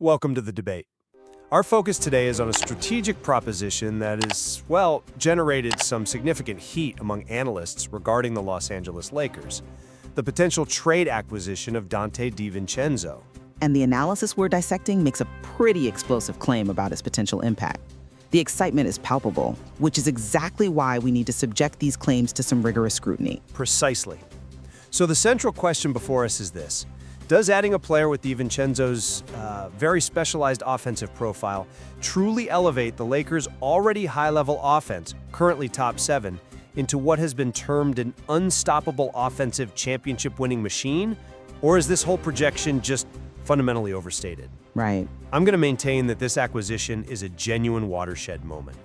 Welcome to the debate. Our focus today is on a strategic proposition that has, well, generated some significant heat among analysts regarding the Los Angeles Lakers, the potential trade acquisition of Donte DiVincenzo. And the analysis we're dissecting makes a pretty explosive claim about its potential impact. The excitement is palpable, which is exactly why we need to subject these claims to some rigorous scrutiny. Precisely. So the central question before us is this. Does adding a player with DiVincenzo's very specialized offensive profile truly elevate the Lakers' already high-level offense, currently top 7, into what has been termed an unstoppable offensive championship-winning machine? Or is this whole projection just fundamentally overstated? Right. I'm going to maintain that this acquisition is a genuine watershed moment.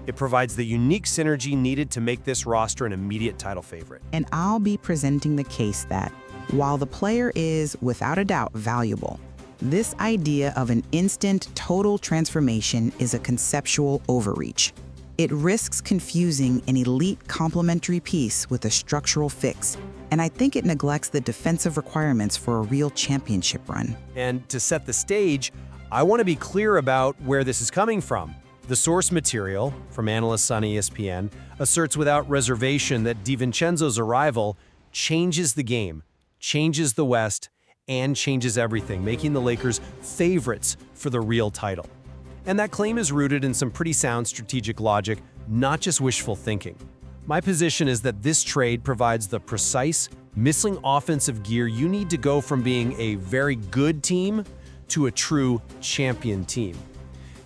It provides the unique synergy needed to make this roster an immediate title favorite. And I'll be presenting the case that, while the player is, without a doubt, valuable, this idea of an instant total transformation is a conceptual overreach. It risks confusing an elite complementary piece with a structural fix, and I think it neglects the defensive requirements for a real championship run. And to set the stage, I want to be clear about where this is coming from. The source material, from analysts on ESPN, asserts without reservation that DiVincenzo's arrival changes the game, changes the West, and changes everything, making the Lakers favorites for the real title. And that claim is rooted in some pretty sound strategic logic, not just wishful thinking. My position is that this trade provides the precise, missing offensive gear you need to go from being a very good team to a true champion team.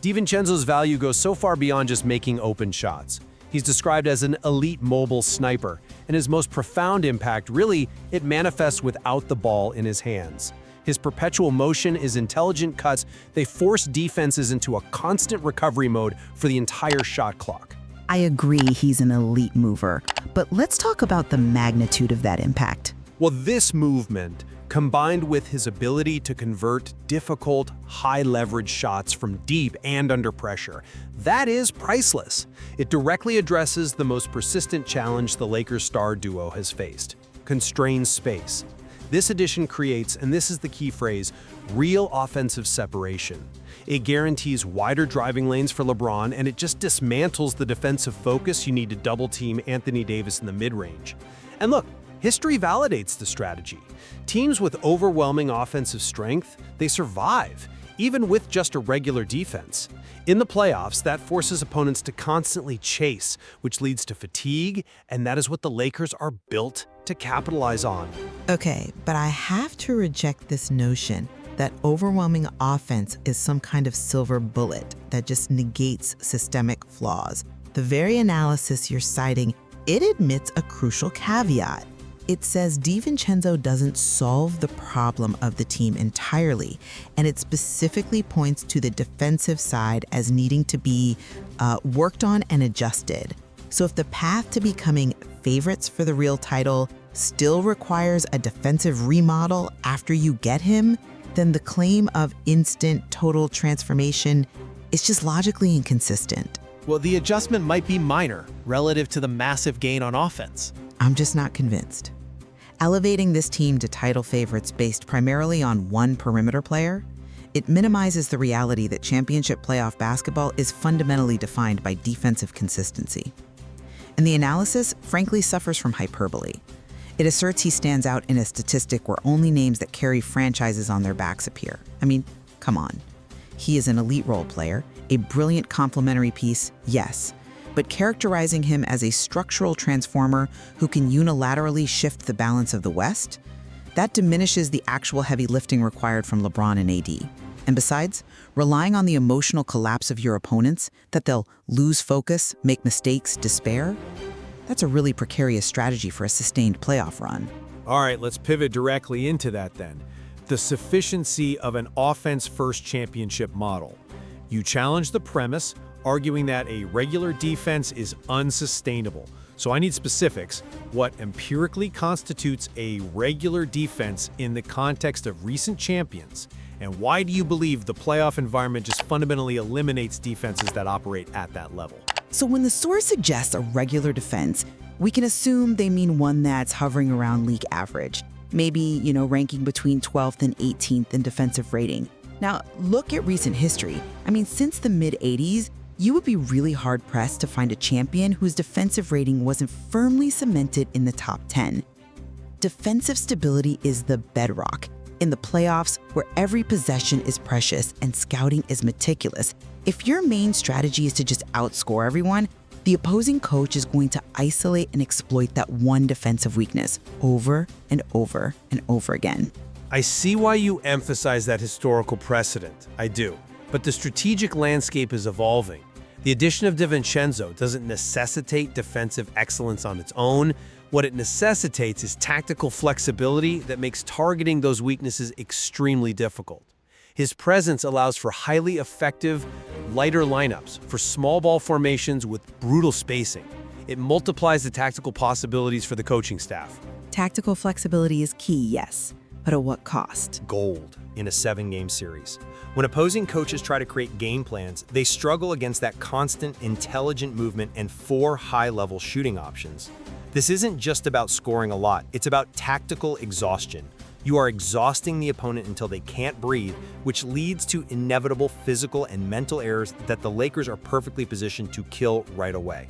DiVincenzo's value goes so far beyond just making open shots. He's described as an elite mobile sniper, and his most profound impact, really, it manifests without the ball in his hands. His perpetual motion, his intelligent cuts, they force defenses into a constant recovery mode for the entire shot clock. I agree he's an elite mover, but let's talk about the magnitude of that impact. Well, this movement, combined with his ability to convert difficult, high-leverage shots from deep and under pressure, that is priceless. It directly addresses the most persistent challenge the Lakers star duo has faced: constrained space. This addition creates, and this is the key phrase, real offensive separation. It guarantees wider driving lanes for LeBron, and it just dismantles the defensive focus you need to double-team Anthony Davis in the mid-range. And look, history validates the strategy. Teams with overwhelming offensive strength, they survive, even with just a regular defense. In the playoffs, that forces opponents to constantly chase, which leads to fatigue, and that is what the Lakers are built to capitalize on. Okay, but I have to reject this notion that overwhelming offense is some kind of silver bullet that just negates systemic flaws. The very analysis you're citing, it admits a crucial caveat. It says DiVincenzo doesn't solve the problem of the team entirely, and it specifically points to the defensive side as needing to be worked on and adjusted. So if the path to becoming favorites for the real title still requires a defensive remodel after you get him, then the claim of instant total transformation is just logically inconsistent. Well, the adjustment might be minor relative to the massive gain on offense. I'm just not convinced. Elevating this team to title favorites based primarily on one perimeter player, it minimizes the reality that championship playoff basketball is fundamentally defined by defensive consistency. And the analysis, frankly, suffers from hyperbole. It asserts he stands out in a statistic where only names that carry franchises on their backs appear. I mean, come on. He is an elite role player, a brilliant complementary piece, yes, but characterizing him as a structural transformer who can unilaterally shift the balance of the West, that diminishes the actual heavy lifting required from LeBron and AD. And besides, relying on the emotional collapse of your opponents, that they'll lose focus, make mistakes, despair, that's a really precarious strategy for a sustained playoff run. All right, let's pivot directly into that then. The sufficiency of an offense-first championship model. You challenge the premise, arguing that a regular defense is unsustainable. So I need specifics. What empirically constitutes a regular defense in the context of recent champions? And why do you believe the playoff environment just fundamentally eliminates defenses that operate at that level? So when the source suggests a regular defense, we can assume they mean one that's hovering around league average, maybe, ranking between 12th and 18th in defensive rating. Now, look at recent history. Since the mid-'80s, you would be really hard-pressed to find a champion whose defensive rating wasn't firmly cemented in the top 10. Defensive stability is the bedrock. In the playoffs, where every possession is precious and scouting is meticulous, if your main strategy is to just outscore everyone, the opposing coach is going to isolate and exploit that one defensive weakness over and over and over again. I see why you emphasize that historical precedent. I do. But the strategic landscape is evolving. The addition of DiVincenzo doesn't necessitate defensive excellence on its own. What it necessitates is tactical flexibility that makes targeting those weaknesses extremely difficult. His presence allows for highly effective, lighter lineups for small ball formations with brutal spacing. It multiplies the tactical possibilities for the coaching staff. Tactical flexibility is key, yes, but at what cost? Gold in a 7-game series. When opposing coaches try to create game plans, they struggle against that constant, intelligent movement and 4 high-level shooting options. This isn't just about scoring a lot, it's about tactical exhaustion. You are exhausting the opponent until they can't breathe, which leads to inevitable physical and mental errors that the Lakers are perfectly positioned to kill right away.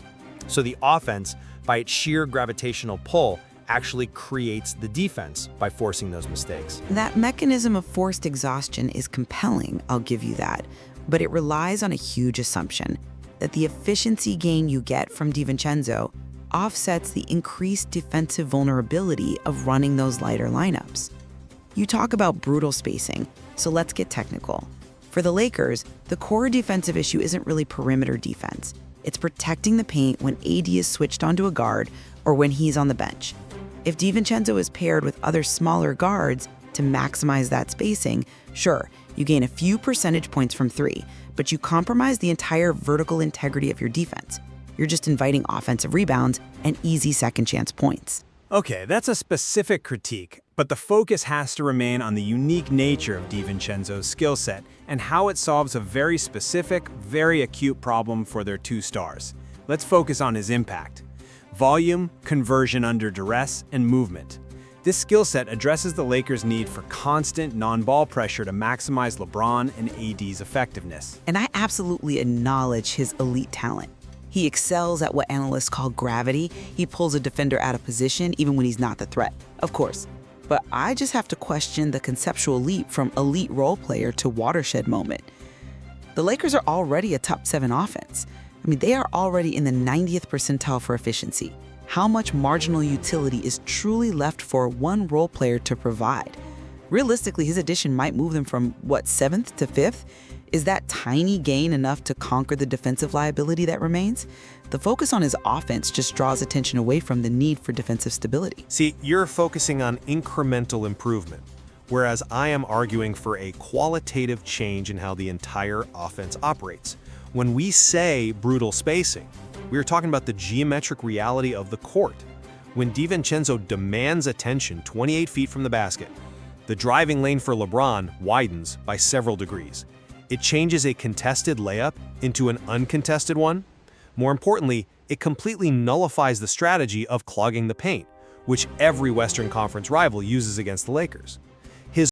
So the offense, by its sheer gravitational pull, actually creates the defense by forcing those mistakes. That mechanism of forced exhaustion is compelling, I'll give you that, but it relies on a huge assumption that the efficiency gain you get from DiVincenzo offsets the increased defensive vulnerability of running those lighter lineups. You talk about brutal spacing, so let's get technical. For the Lakers, the core defensive issue isn't really perimeter defense. It's protecting the paint when AD is switched onto a guard or when he's on the bench. If DiVincenzo is paired with other smaller guards to maximize that spacing, sure, you gain a few percentage points from 3, but you compromise the entire vertical integrity of your defense. You're just inviting offensive rebounds and easy second chance points. Okay, that's a specific critique, but the focus has to remain on the unique nature of DiVincenzo's skill set and how it solves a very specific, very acute problem for their 2 stars. Let's focus on his impact. Volume, conversion under duress, and movement. This skill set addresses the Lakers' need for constant non-ball pressure to maximize LeBron and AD's effectiveness. And I absolutely acknowledge his elite talent. He excels at what analysts call gravity. He pulls a defender out of position even when he's not the threat, of course. But I just have to question the conceptual leap from elite role player to watershed moment. The Lakers are already a top 7 offense. They are already in the 90th percentile for efficiency. How much marginal utility is truly left for one role player to provide? Realistically, his addition might move them from, 7th to 5th? Is that tiny gain enough to conquer the defensive liability that remains? The focus on his offense just draws attention away from the need for defensive stability. See, you're focusing on incremental improvement, whereas I am arguing for a qualitative change in how the entire offense operates. When we say brutal spacing, we are talking about the geometric reality of the court. When DiVincenzo demands attention 28 feet from the basket, the driving lane for LeBron widens by several degrees. It changes a contested layup into an uncontested one. More importantly, it completely nullifies the strategy of clogging the paint, which every Western Conference rival uses against the Lakers.